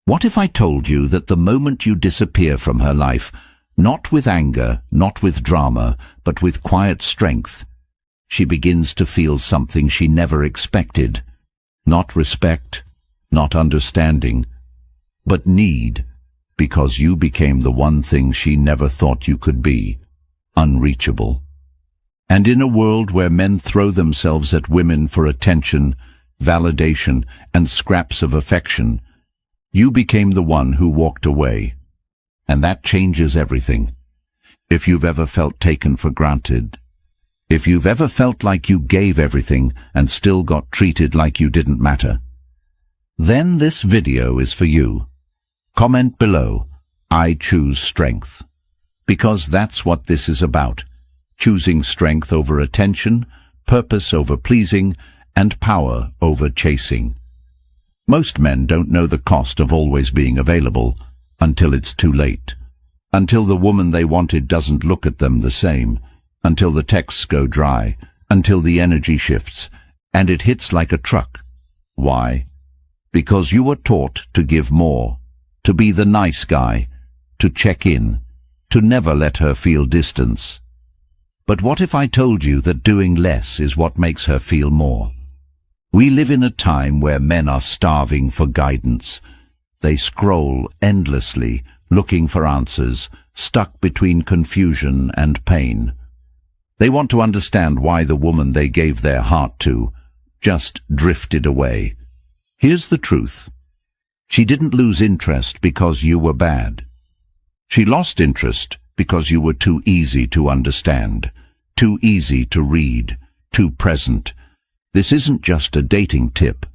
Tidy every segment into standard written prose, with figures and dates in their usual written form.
What if I told you that the moment you disappear from her life, not with anger, not with drama, but with quiet strength, she begins to feel something she never expected, not respect, not understanding, but need, because you became the one thing she never thought you could be, unreachable. And in a world where men throw themselves at women for attention, validation, and scraps of affection, you became the one who walked away. And that changes everything. If you've ever felt taken for granted, if you've ever felt like you gave everything and still got treated like you didn't matter, then this video is for you. Comment below, "I choose strength." Because that's what this is about. Choosing strength over attention, purpose over pleasing, and power over chasing. Most men don't know the cost of always being available until it's too late. Until the woman they wanted doesn't look at them the same. Until the texts go dry. Until the energy shifts. And it hits like a truck. Why? Because you were taught to give more. To be the nice guy. To check in. To never let her feel distance. But what if I told you that doing less is what makes her feel more? We live in a time where men are starving for guidance. They scroll endlessly, looking for answers, stuck between confusion and pain. They want to understand why the woman they gave their heart to just drifted away. Here's the truth. She didn't lose interest because you were bad. She lost interest because you were too easy to understand, too easy to read, too present. This isn't just a dating tip.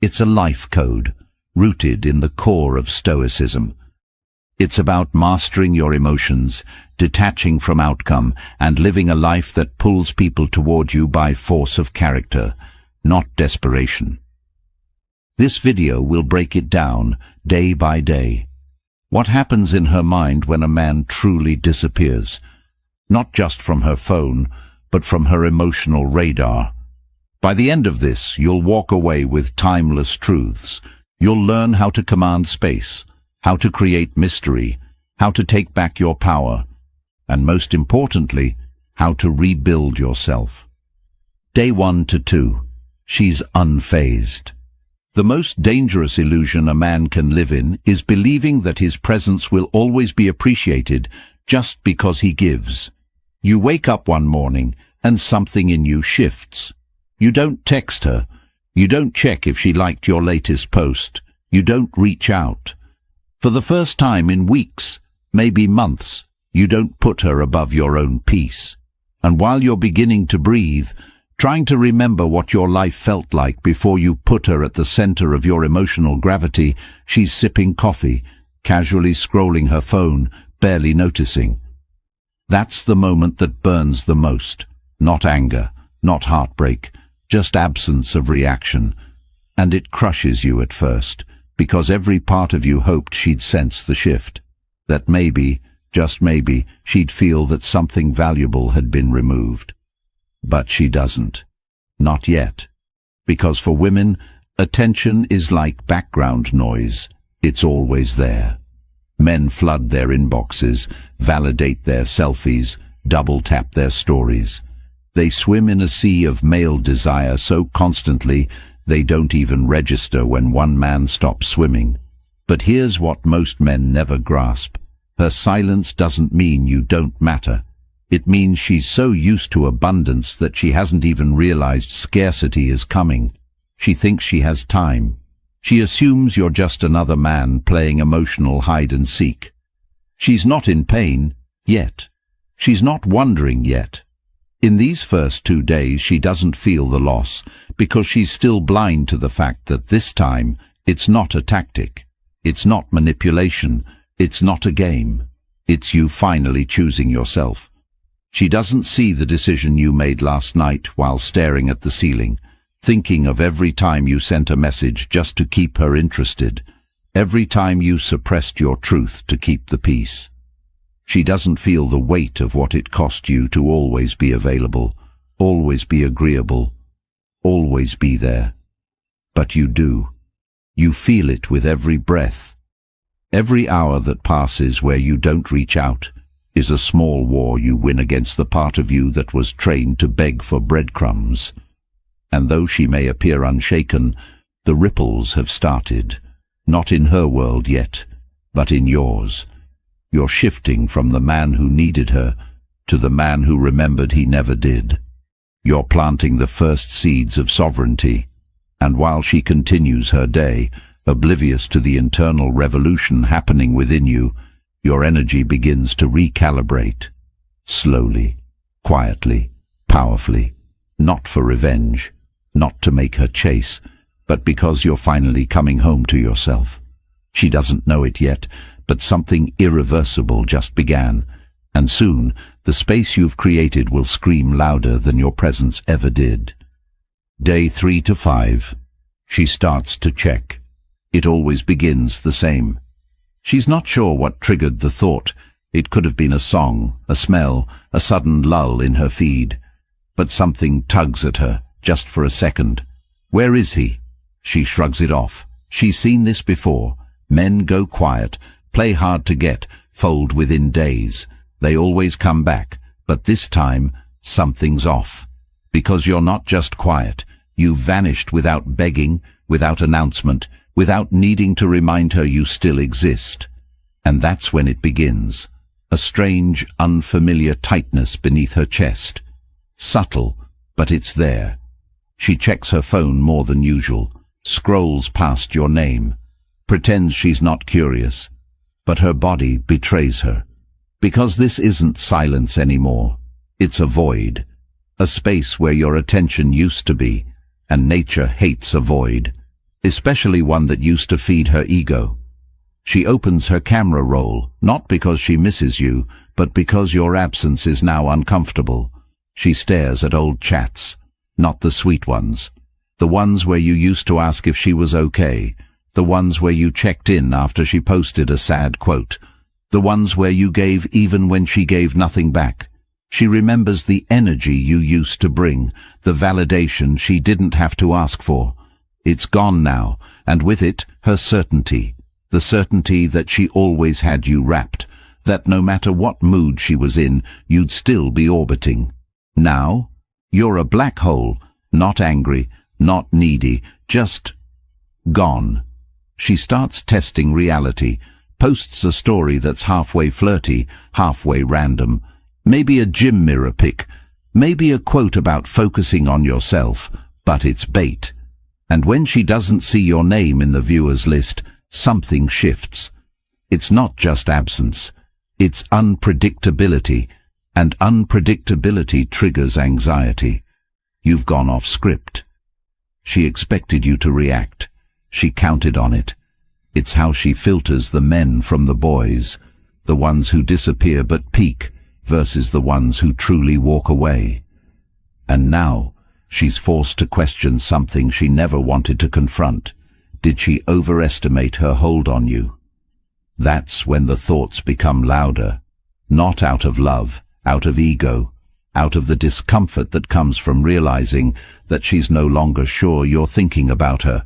It's a life code, rooted in the core of Stoicism. It's about mastering your emotions, detaching from outcome, and living a life that pulls people toward you by force of character, not desperation. This video will break it down, day by day. What happens in her mind when a man truly disappears? Not just from her phone, but from her emotional radar. By the end of this, you'll walk away with timeless truths. You'll learn how to command space, how to create mystery, how to take back your power, and most importantly, how to rebuild yourself. Day 1 to 2. She's unfazed. The most dangerous illusion a man can live in is believing that his presence will always be appreciated just because he gives. You wake up one morning and something in you shifts. You don't text her. You don't check if she liked your latest post. You don't reach out. For the first time in weeks, maybe months, you don't put her above your own peace. And while you're beginning to breathe, trying to remember what your life felt like before you put her at the center of your emotional gravity, she's sipping coffee, casually scrolling her phone, barely noticing. That's the moment that burns the most. Not anger, not heartbreak, just absence of reaction. And it crushes you at first, because every part of you hoped she'd sense the shift. That maybe, just maybe, she'd feel that something valuable had been removed. But she doesn't. Not yet. Because for women, attention is like background noise. It's always there. Men flood their inboxes, validate their selfies, double-tap their stories. They swim in a sea of male desire so constantly they don't even register when one man stops swimming. But here's what most men never grasp. Her silence doesn't mean you don't matter. It means she's so used to abundance that she hasn't even realized scarcity is coming. She thinks she has time. She assumes you're just another man playing emotional hide-and-seek. She's not in pain, yet. She's not wondering yet. In these first 2 days she doesn't feel the loss, because she's still blind to the fact that this time it's not a tactic. It's not manipulation. It's not a game. It's you finally choosing yourself. She doesn't see the decision you made last night while staring at the ceiling, thinking of every time you sent a message just to keep her interested, every time you suppressed your truth to keep the peace. She doesn't feel the weight of what it cost you to always be available, always be agreeable, always be there. But you do. You feel it with every breath, Every hour that passes where you don't reach out is a small war you win against the part of you that was trained to beg for breadcrumbs. And though she may appear unshaken, the ripples have started, not in her world yet, but in yours. You're shifting from the man who needed her to the man who remembered he never did. You're planting the first seeds of sovereignty, and while she continues her day, oblivious to the internal revolution happening within you, your energy begins to recalibrate. Slowly, quietly, powerfully, not for revenge, not to make her chase, but because you're finally coming home to yourself. She doesn't know it yet, but something irreversible just began, and soon the space you've created will scream louder than your presence ever did. Day 3 to 5. She starts to check. It always begins the same. She's not sure what triggered the thought. It could have been a song, a smell, a sudden lull in her feed. But something tugs at her, just for a second. Where is he? She shrugs it off. She's seen this before. Men go quiet, play hard to get, fold within days. They always come back, but this time something's off. Because you're not just quiet. You've vanished without begging, without announcement, without needing to remind her you still exist. And that's when it begins. A strange, unfamiliar tightness beneath her chest. Subtle, but it's there. She checks her phone more than usual, scrolls past your name, pretends she's not curious. But her body betrays her. Because this isn't silence anymore. It's a void. A space where your attention used to be, and nature hates a void, especially one that used to feed her ego. She opens her camera roll, not because she misses you, but because your absence is now uncomfortable. She stares at old chats, not the sweet ones, the ones where you used to ask if she was okay, the ones where you checked in after she posted a sad quote, the ones where you gave even when she gave nothing back. She remembers the energy you used to bring, the validation she didn't have to ask for. It's gone now, and with it, her certainty, the certainty that she always had you wrapped, that no matter what mood she was in, you'd still be orbiting. Now, you're a black hole, not angry, not needy, just gone. She starts testing reality, posts a story that's halfway flirty, halfway random, maybe a gym mirror pic, maybe a quote about focusing on yourself, but it's bait. And when she doesn't see your name in the viewers list, something shifts. It's not just absence, it's unpredictability, and unpredictability triggers anxiety. You've gone off script. She expected you to react. She counted on it. It's how she filters the men from the boys, the ones who disappear but peak, versus the ones who truly walk away. And now, she's forced to question something she never wanted to confront. Did she overestimate her hold on you? That's when the thoughts become louder, not out of love, out of ego, out of the discomfort that comes from realizing that she's no longer sure you're thinking about her.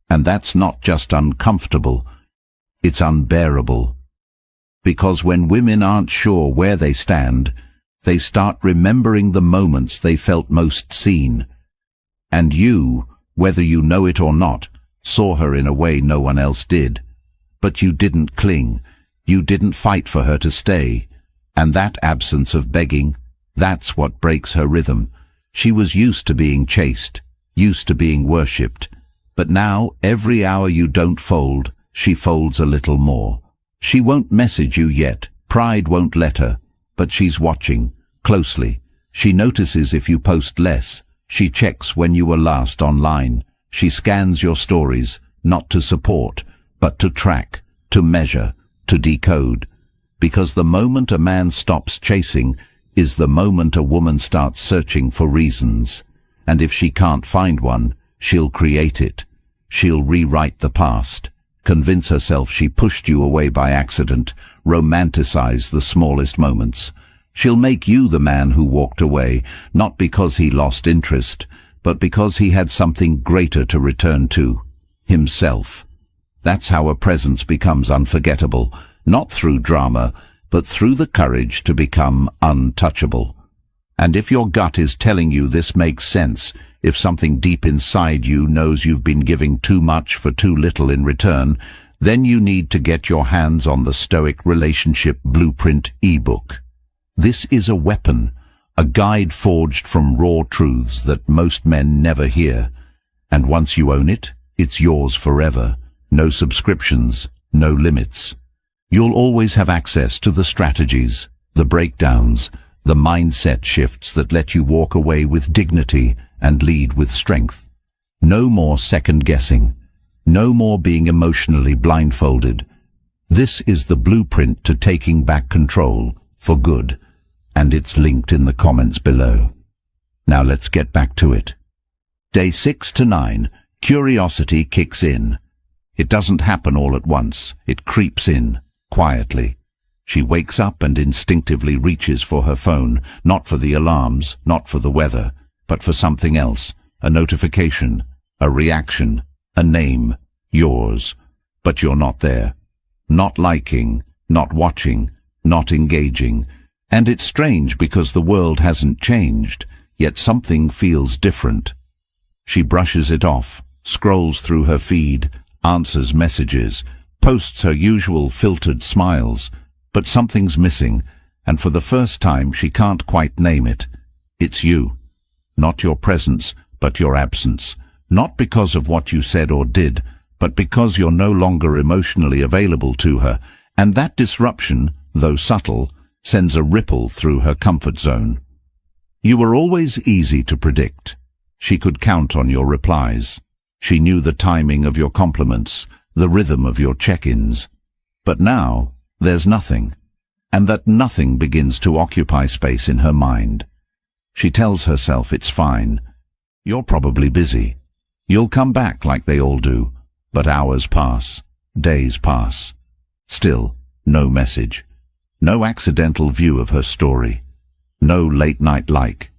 And that's not just uncomfortable, it's unbearable. Because when women aren't sure where they stand, they start remembering the moments they felt most seen. And you, whether you know it or not, saw her in a way no one else did. But you didn't cling, you didn't fight for her to stay. And that absence of begging, that's what breaks her rhythm. She was used to being chased, used to being worshipped. But now, every hour you don't fold, she folds a little more. She won't message you yet, pride won't let her, but she's watching, closely. She notices if you post less. She checks when you were last online. She scans your stories, not to support, but to track, to measure, to decode. Because the moment a man stops chasing is the moment a woman starts searching for reasons. And if she can't find one, she'll create it. She'll rewrite the past, convince herself she pushed you away by accident, romanticize the smallest moments. She'll make you the man who walked away, not because he lost interest, but because he had something greater to return to, himself. That's how a presence becomes unforgettable, not through drama, but through the courage to become untouchable. And if your gut is telling you this makes sense, if something deep inside you knows you've been giving too much for too little in return, then you need to get your hands on the Stoic Relationship Blueprint ebook. This is a weapon, a guide forged from raw truths that most men never hear. And once you own it, it's yours forever. No subscriptions, no limits. You'll always have access to the strategies, the breakdowns, the mindset shifts that let you walk away with dignity and lead with strength. No more second-guessing. No more being emotionally blindfolded. This is the blueprint to taking back control for good, and it's linked in the comments below. Now let's get back to it. Day 6 to 9, curiosity kicks in. It doesn't happen all at once. It creeps in, quietly. She wakes up and instinctively reaches for her phone, not for the alarms, not for the weather, but for something else, a notification, a reaction, a name, yours. But you're not there. Not liking, not watching, not engaging. And it's strange because the world hasn't changed, yet something feels different. She brushes it off, scrolls through her feed, answers messages, posts her usual filtered smiles, but something's missing, and for the first time she can't quite name it. It's you. Not your presence, but your absence. Not because of what you said or did, but because you're no longer emotionally available to her, and that disruption, though subtle, sends a ripple through her comfort zone. You were always easy to predict. She could count on your replies. She knew the timing of your compliments, the rhythm of your check-ins. But now, there's nothing, and that nothing begins to occupy space in her mind. She tells herself it's fine. You're probably busy. You'll come back like they all do, but hours pass, days pass. Still, no message. No accidental view of her story. No late-night like.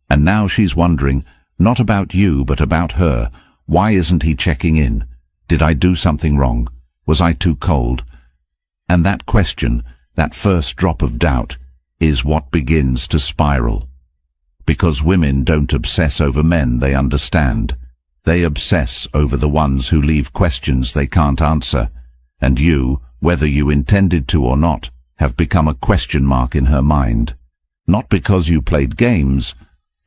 And now she's wondering, not about you, but about her. Why isn't he checking in? Did I do something wrong? Was I too cold? And that question, that first drop of doubt, is what begins to spiral. Because women don't obsess over men they understand. They obsess over the ones who leave questions they can't answer. And you, whether you intended to or not, have become a question mark in her mind. Not because you played games,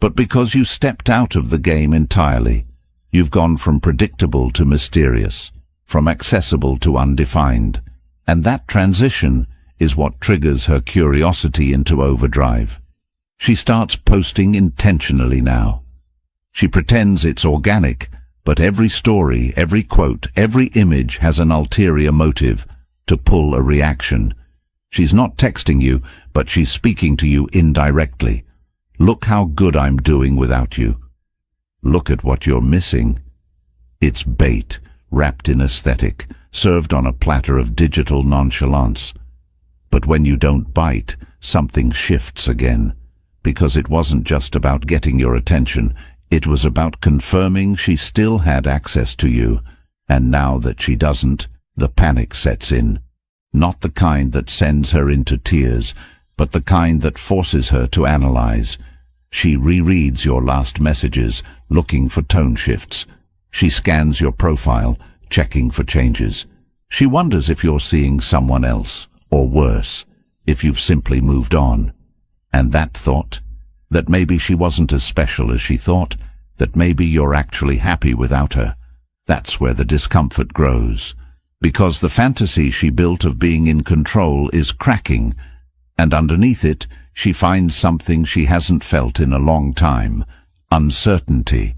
but because you stepped out of the game entirely. You've gone from predictable to mysterious, from accessible to undefined. And that transition is what triggers her curiosity into overdrive. She starts posting intentionally now. She pretends it's organic, but every story, every quote, every image has an ulterior motive to pull a reaction. She's not texting you, but she's speaking to you indirectly. Look how good I'm doing without you. Look at what you're missing. It's bait, wrapped in aesthetic, served on a platter of digital nonchalance. But when you don't bite, something shifts again. Because it wasn't just about getting your attention, it was about confirming she still had access to you. And now that she doesn't, the panic sets in. Not the kind that sends her into tears, but the kind that forces her to analyze. She rereads your last messages, looking for tone shifts. She scans your profile, checking for changes. She wonders if you're seeing someone else, or worse, if you've simply moved on. And that thought, that maybe she wasn't as special as she thought, that maybe you're actually happy without her, that's where the discomfort grows. Because the fantasy she built of being in control is cracking, and underneath it, she finds something she hasn't felt in a long time, uncertainty.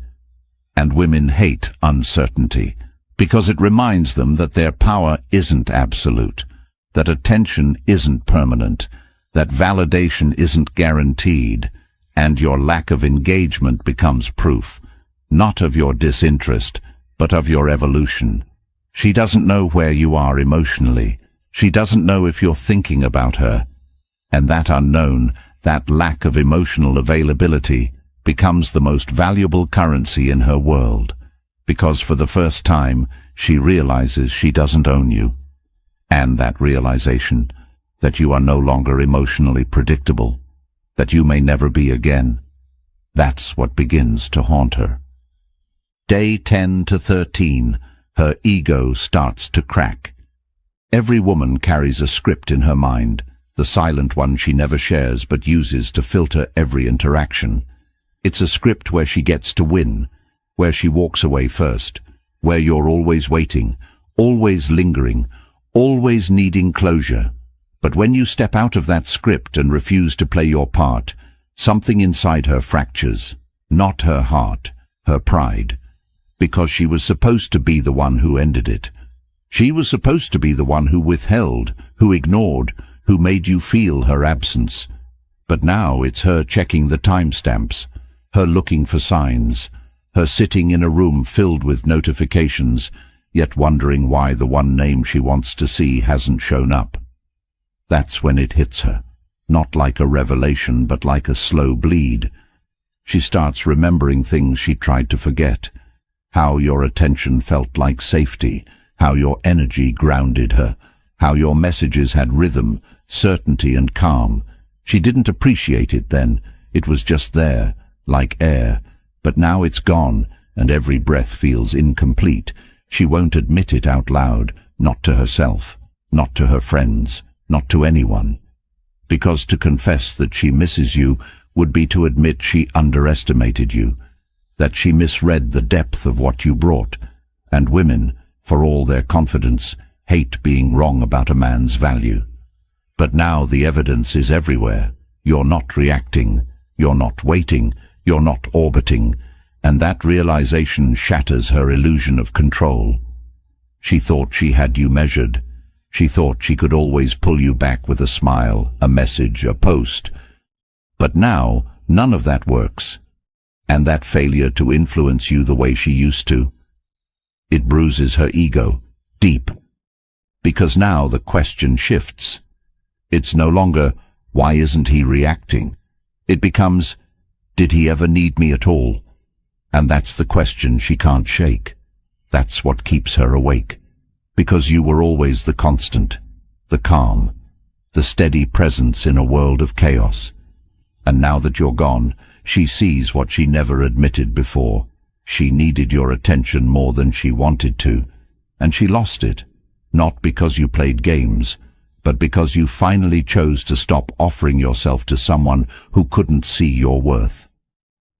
And women hate uncertainty, because it reminds them that their power isn't absolute, that attention isn't permanent, that validation isn't guaranteed, and your lack of engagement becomes proof, not of your disinterest, but of your evolution. She doesn't know where you are emotionally. She doesn't know if you're thinking about her. And that unknown, that lack of emotional availability, becomes the most valuable currency in her world. because for the first time she realizes she doesn't own you. And that realization, that you are no longer emotionally predictable, that you may never be again, that's what begins to haunt her. Day 10 to 13, her ego starts to crack. Every woman carries a script in her mind, the silent one she never shares but uses to filter every interaction. It's a script where she gets to win, where she walks away first, where you're always waiting, always lingering, always needing closure. But when you step out of that script and refuse to play your part, something inside her fractures, not her heart, her pride, because she was supposed to be the one who ended it. She was supposed to be the one who withheld, who ignored, who made you feel her absence. But now it's her checking the timestamps, her looking for signs, her sitting in a room filled with notifications, yet wondering why the one name she wants to see hasn't shown up. That's when it hits her, not like a revelation but like a slow bleed. She starts remembering things she tried to forget, how your attention felt like safety, how your energy grounded her, how your messages had rhythm, certainty and calm. She didn't appreciate it then, it was just there, like air, but now it's gone, and every breath feels incomplete. She won't admit it out loud, not to herself, not to her friends, not to anyone. Because to confess that she misses you would be to admit she underestimated you, that she misread the depth of what you brought, and women, for all their confidence, hate being wrong about a man's value. But now the evidence is everywhere. You're not reacting, you're not waiting, you're not orbiting, and that realization shatters her illusion of control. She thought she had you measured. She thought she could always pull you back with a smile, a message, a post. But now, none of that works. And that failure to influence you the way she used to, it bruises her ego, deep. Because now the question shifts. It's no longer, why isn't he reacting? It becomes, did he ever need me at all? And that's the question she can't shake. That's what keeps her awake. Because you were always the constant, the calm, the steady presence in a world of chaos. And now that you're gone, she sees what she never admitted before. She needed your attention more than she wanted to, and she lost it, not because you played games, but because you finally chose to stop offering yourself to someone who couldn't see your worth.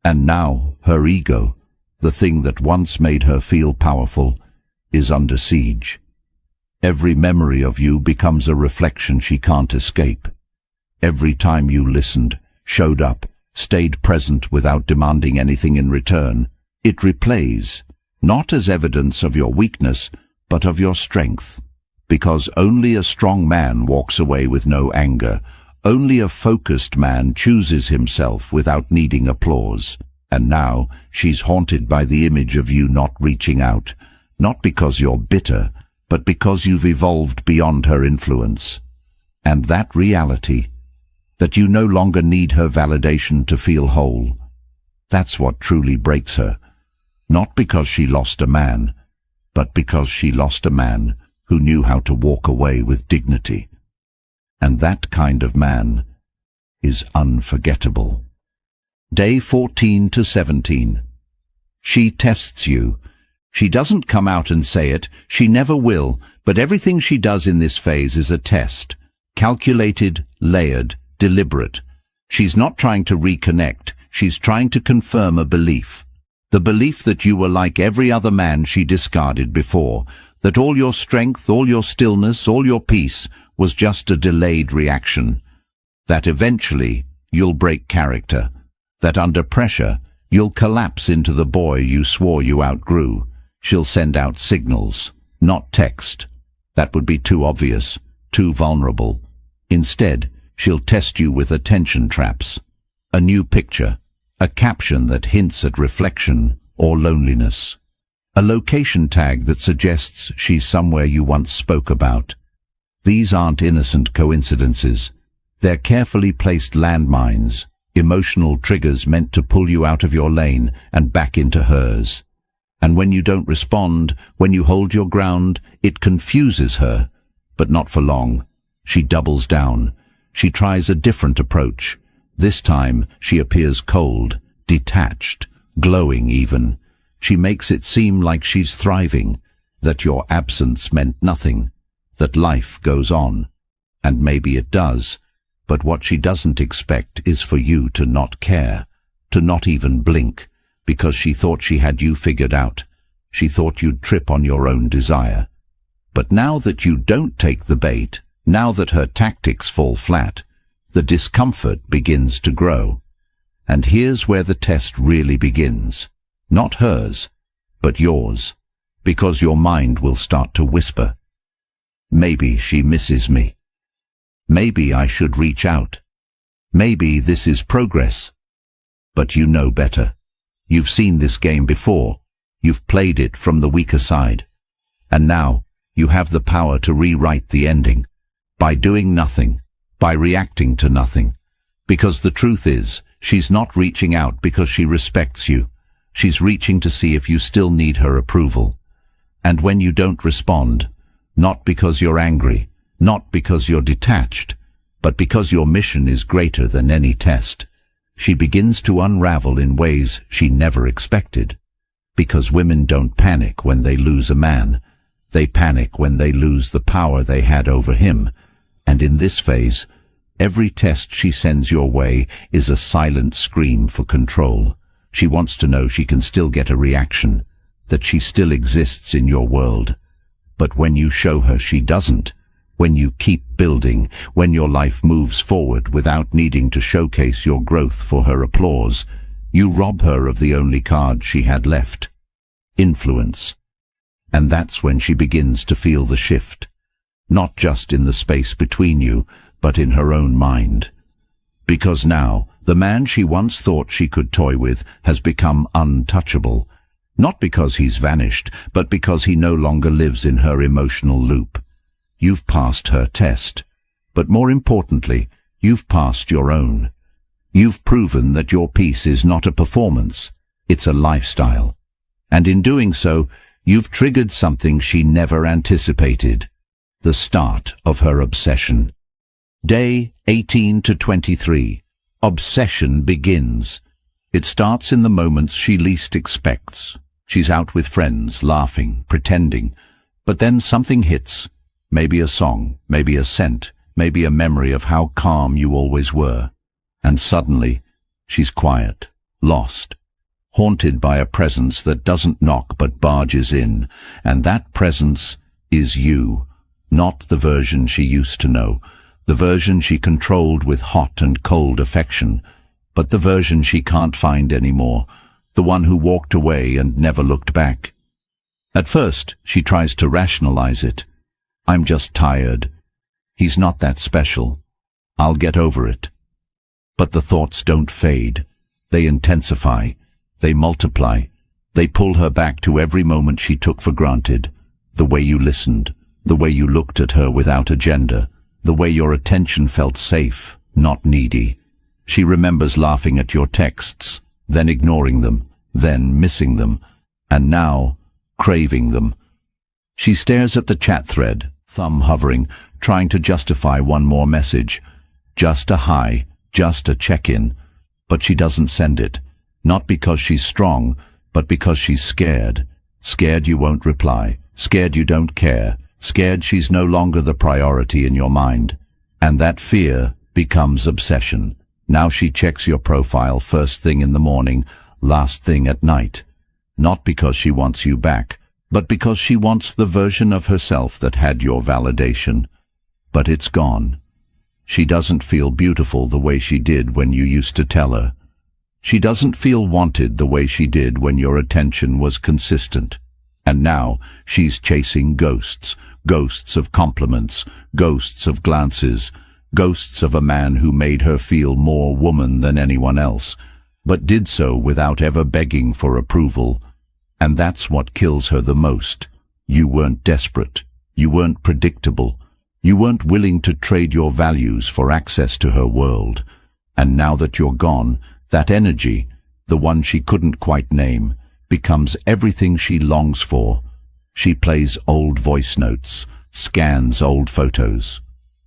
And now her ego, the thing that once made her feel powerful, is under siege. Every memory of you becomes a reflection she can't escape. Every time you listened, showed up, stayed present without demanding anything in return, it replays, not as evidence of your weakness, but of your strength. Because only a strong man walks away with no anger. Only a focused man chooses himself without needing applause. And now she's haunted by the image of you not reaching out, not because you're bitter, but because you've evolved beyond her influence. And that reality, that you no longer need her validation to feel whole, that's what truly breaks her. Not because she lost a man, but because she lost a man who knew how to walk away with dignity. And that kind of man is unforgettable. Day 14 to 17. She tests you. She doesn't come out and say it, she never will, but everything she does in this phase is a test. Calculated, layered, deliberate. She's not trying to reconnect, she's trying to confirm a belief. The belief that you were like every other man she discarded before, that all your strength, all your stillness, all your peace was just a delayed reaction. That eventually you'll break character. That under pressure you'll collapse into the boy you swore you outgrew. She'll send out signals, not text. That would be too obvious, too vulnerable. Instead, she'll test you with attention traps. A new picture, a caption that hints at reflection or loneliness. A location tag that suggests she's somewhere you once spoke about. These aren't innocent coincidences. They're carefully placed landmines, emotional triggers meant to pull you out of your lane and back into hers. And when you don't respond, when you hold your ground, it confuses her. But not for long. She doubles down. She tries a different approach. This time she appears cold, detached, glowing even. She makes it seem like she's thriving, that your absence meant nothing, that life goes on. And maybe it does, but what she doesn't expect is for you to not care, to not even blink, because she thought she had you figured out. She thought you'd trip on your own desire. But now that you don't take the bait, now that her tactics fall flat, the discomfort begins to grow. And here's where the test really begins. Not hers, but yours, because your mind will start to whisper. Maybe she misses me. Maybe I should reach out. Maybe this is progress. But you know better. You've seen this game before. You've played it from the weaker side. And now you have the power to rewrite the ending. By doing nothing. By reacting to nothing. Because the truth is, she's not reaching out because she respects you. She's reaching to see if you still need her approval. And when you don't respond, not because you're angry, not because you're detached, but because your mission is greater than any test, she begins to unravel in ways she never expected. Because women don't panic when they lose a man. They panic when they lose the power they had over him. And in this phase, every test she sends your way is a silent scream for control. She wants to know she can still get a reaction, that she still exists in your world. But when you show her she doesn't, when you keep building, when your life moves forward without needing to showcase your growth for her applause, you rob her of the only card she had left, influence. And that's when she begins to feel the shift, not just in the space between you, but in her own mind. Because now, the man she once thought she could toy with has become untouchable, not because he's vanished, but because he no longer lives in her emotional loop. You've passed her test, but more importantly, you've passed your own. You've proven that your peace is not a performance, it's a lifestyle. And in doing so, you've triggered something she never anticipated, the start of her obsession. Day 18 to 23. Obsession begins. It starts in the moments she least expects. She's out with friends, laughing, pretending, but then something hits. Maybe a song, maybe a scent, maybe a memory of how calm you always were. And suddenly, she's quiet, lost, haunted by a presence that doesn't knock but barges in. And that presence is you, not the version she used to know, the version she controlled with hot and cold affection, but the version she can't find anymore, the one who walked away and never looked back. At first, she tries to rationalize it. I'm just tired. He's not that special. I'll get over it. But the thoughts don't fade. They intensify. They multiply. They pull her back to every moment she took for granted. The way you listened. The way you looked at her without agenda. The way your attention felt safe, not needy. She remembers laughing at your texts, then ignoring them, then missing them, and now craving them. She stares at the chat thread, thumb hovering, trying to justify one more message. Just a hi, just a check-in. But she doesn't send it. Not because she's strong, but because she's scared. Scared you won't reply. Scared you don't care. Scared she's no longer the priority in your mind. And that fear becomes obsession. Now she checks your profile first thing in the morning, last thing at night. Not because she wants you back, but because she wants the version of herself that had your validation. But it's gone. She doesn't feel beautiful the way she did when you used to tell her. She doesn't feel wanted the way she did when your attention was consistent. And now she's chasing ghosts, ghosts of compliments, ghosts of glances, ghosts of a man who made her feel more woman than anyone else, but did so without ever begging for approval. And that's what kills her the most. You weren't desperate. You weren't predictable. You weren't willing to trade your values for access to her world. And now that you're gone, that energy, the one she couldn't quite name, becomes everything she longs for. She plays old voice notes, scans old photos,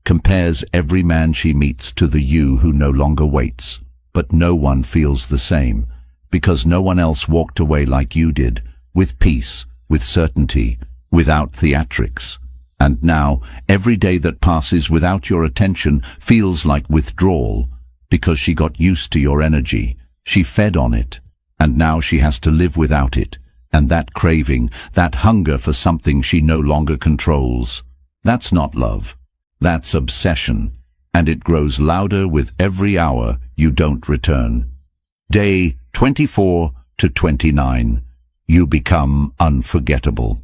compares every man she meets to the you who no longer waits. But no one feels the same, because no one else walked away like you did, with peace, with certainty, without theatrics. And now, every day that passes without your attention feels like withdrawal, because she got used to your energy. She fed on it, and now she has to live without it. And that craving, that hunger for something she no longer controls, that's not love. That's obsession, and it grows louder with every hour you don't return. Day 24 to 29. You become unforgettable.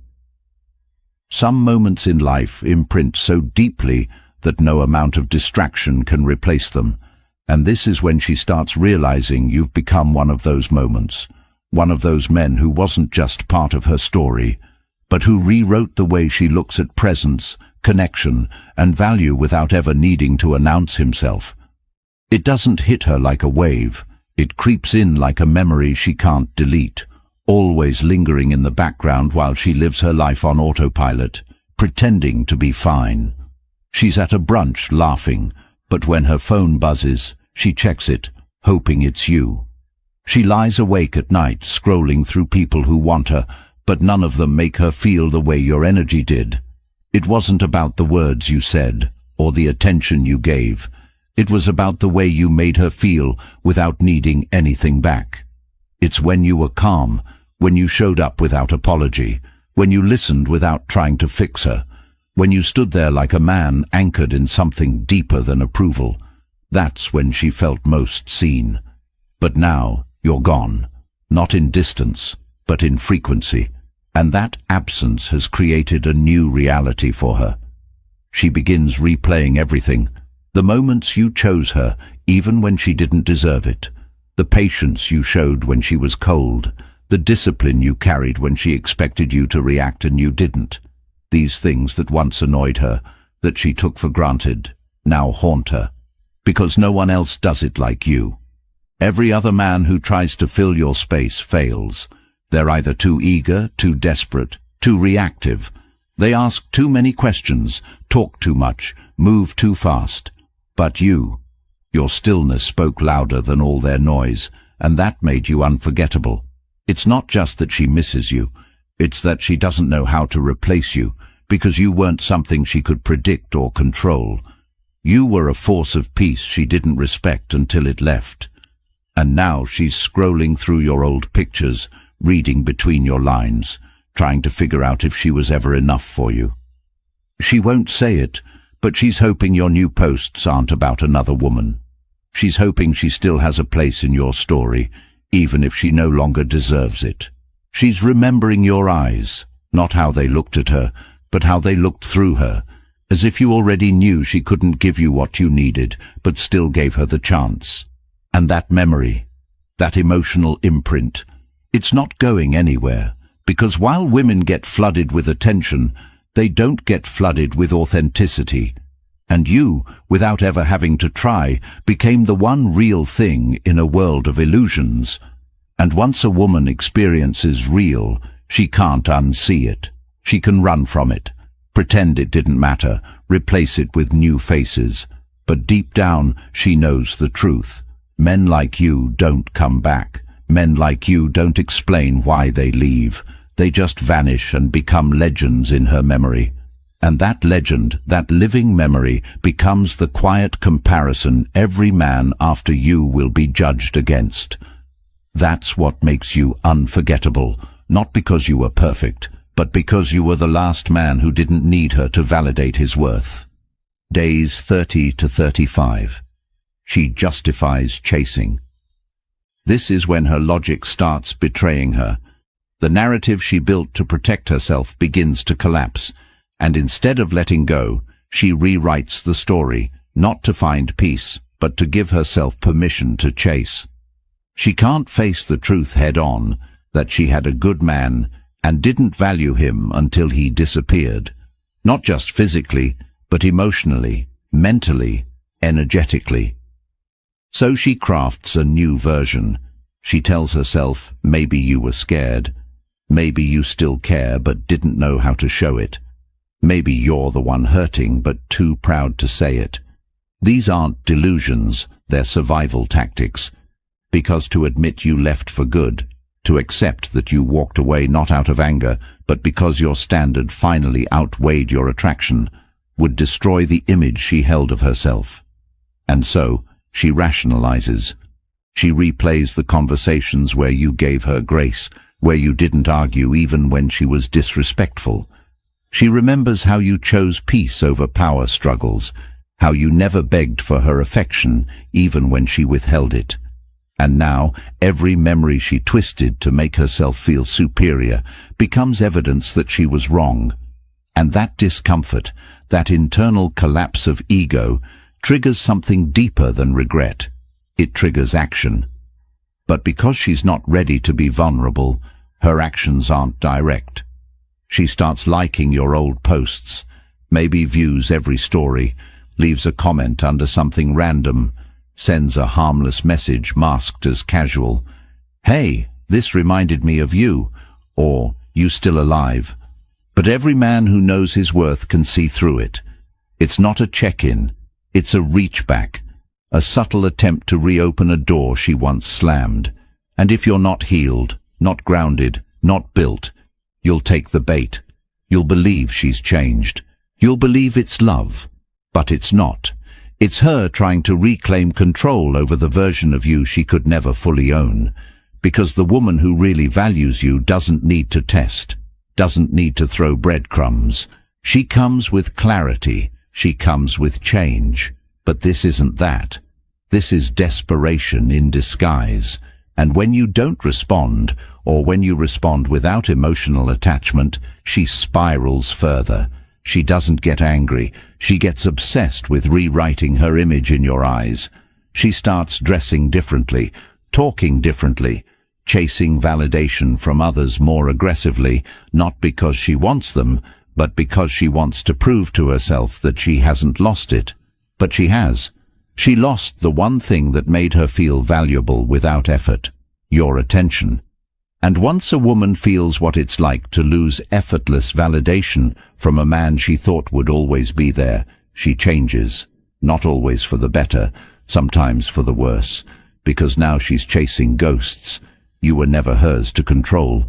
Some moments in life imprint so deeply that no amount of distraction can replace them. And this is when she starts realizing you've become one of those moments, one of those men who wasn't just part of her story, but who rewrote the way she looks at presence, connection, and value without ever needing to announce himself. It doesn't hit her like a wave. It creeps in like a memory she can't delete, always lingering in the background while she lives her life on autopilot, pretending to be fine. She's at a brunch laughing, but when her phone buzzes, she checks it, hoping it's you. She lies awake at night, scrolling through people who want her, but none of them make her feel the way your energy did. It wasn't about the words you said, or the attention you gave. It was about the way you made her feel without needing anything back. It's when you were calm, when you showed up without apology, when you listened without trying to fix her, when you stood there like a man anchored in something deeper than approval. That's when she felt most seen. But now you're gone, not in distance, but in frequency, and that absence has created a new reality for her. She begins replaying everything, the moments you chose her, even when she didn't deserve it, the patience you showed when she was cold, the discipline you carried when she expected you to react and you didn't. These things that once annoyed her, that she took for granted, now haunt her, because no one else does it like you. Every other man who tries to fill your space fails. They're either too eager, too desperate, too reactive. They ask too many questions, talk too much, move too fast. But you, your stillness spoke louder than all their noise, and that made you unforgettable. It's not just that she misses you, it's that she doesn't know how to replace you, because you weren't something she could predict or control. You were a force of peace she didn't respect until it left. And now she's scrolling through your old pictures, reading between your lines, trying to figure out if she was ever enough for you. She won't say it, but she's hoping your new posts aren't about another woman. She's hoping she still has a place in your story, even if she no longer deserves it. She's remembering your eyes, not how they looked at her, but how they looked through her, as if you already knew she couldn't give you what you needed, but still gave her the chance. And that memory, that emotional imprint, it's not going anywhere, because while women get flooded with attention, they don't get flooded with authenticity. And you, without ever having to try, became the one real thing in a world of illusions. And once a woman experiences real, she can't unsee it. She can run from it, pretend it didn't matter, replace it with new faces. But deep down, she knows the truth. Men like you don't come back. Men like you don't explain why they leave. They just vanish and become legends in her memory. And that legend, that living memory, becomes the quiet comparison every man after you will be judged against. That's what makes you unforgettable, not because you were perfect, but because you were the last man who didn't need her to validate his worth. Days 30 to 35. She justifies chasing. This is when her logic starts betraying her. The narrative she built to protect herself begins to collapse, and instead of letting go, she rewrites the story, not to find peace, but to give herself permission to chase. She can't face the truth head-on, that she had a good man and didn't value him until he disappeared, not just physically, but emotionally, mentally, energetically. So she crafts a new version. She tells herself, maybe you were scared. Maybe you still care but didn't know how to show it. Maybe you're the one hurting but too proud to say it. These aren't delusions, they're survival tactics. Because to admit you left for good, to accept that you walked away not out of anger, but because your standard finally outweighed your attraction, would destroy the image she held of herself. And so, she rationalizes. She replays the conversations where you gave her grace, where you didn't argue even when she was disrespectful. She remembers how you chose peace over power struggles, how you never begged for her affection even when she withheld it. And now, every memory she twisted to make herself feel superior becomes evidence that she was wrong. And that discomfort, that internal collapse of ego, triggers something deeper than regret. It triggers action. But because she's not ready to be vulnerable, her actions aren't direct. She starts liking your old posts, maybe views every story, leaves a comment under something random, sends a harmless message masked as casual. Hey, this reminded me of you, or you still alive. But every man who knows his worth can see through it. It's not a check-in, it's a reach-back, a subtle attempt to reopen a door she once slammed. And if you're not healed, not grounded, not built, you'll take the bait. You'll believe she's changed. You'll believe it's love. But it's not. It's her trying to reclaim control over the version of you she could never fully own. Because the woman who really values you doesn't need to test, doesn't need to throw breadcrumbs. She comes with clarity. She comes with change. But this isn't that. This is desperation in disguise. And when you don't respond, or when you respond without emotional attachment, she spirals further. She doesn't get angry. She gets obsessed with rewriting her image in your eyes. She starts dressing differently, talking differently, chasing validation from others more aggressively, not because she wants them, but because she wants to prove to herself that she hasn't lost it. But she has. She lost the one thing that made her feel valuable without effort, your attention. And once a woman feels what it's like to lose effortless validation from a man she thought would always be there, she changes. Not always for the better, sometimes for the worse, because now she's chasing ghosts. You were never hers to control.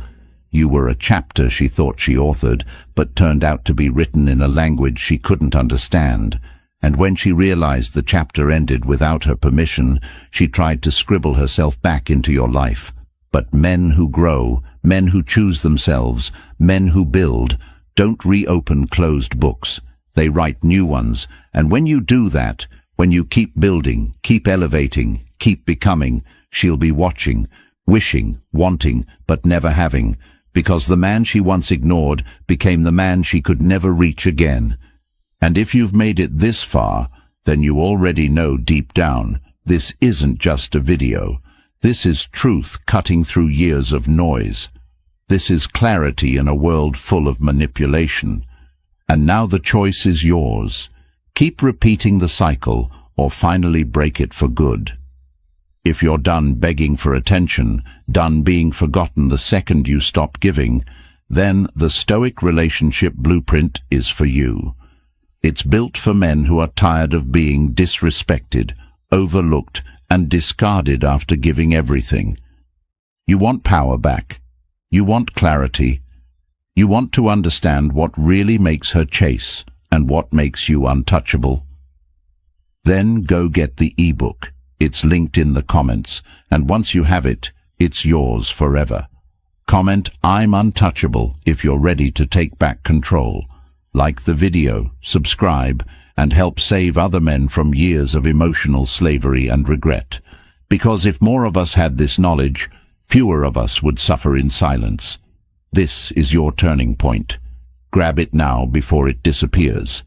You were a chapter she thought she authored, but turned out to be written in a language she couldn't understand. And when she realized the chapter ended without her permission, she tried to scribble herself back into your life. But men who grow, men who choose themselves, men who build, don't reopen closed books. They write new ones. And when you do that, when you keep building, keep elevating, keep becoming, she'll be watching, wishing, wanting, but never having, because the man she once ignored became the man she could never reach again. And if you've made it this far, then you already know deep down, this isn't just a video. This is truth cutting through years of noise. This is clarity in a world full of manipulation. And now the choice is yours. Keep repeating the cycle, or finally break it for good. If you're done begging for attention, done being forgotten the second you stop giving, then the Stoic relationship blueprint is for you. It's built for men who are tired of being disrespected, overlooked, and discarded after giving everything. You want power back. You want clarity. You want to understand what really makes her chase and what makes you untouchable. Then go get the ebook. It's linked in the comments, and once you have it, it's yours forever. Comment "I'm untouchable" if you're ready to take back control. Like the video, subscribe, and help save other men from years of emotional slavery and regret. Because if more of us had this knowledge, fewer of us would suffer in silence. This is your turning point. Grab it now before it disappears.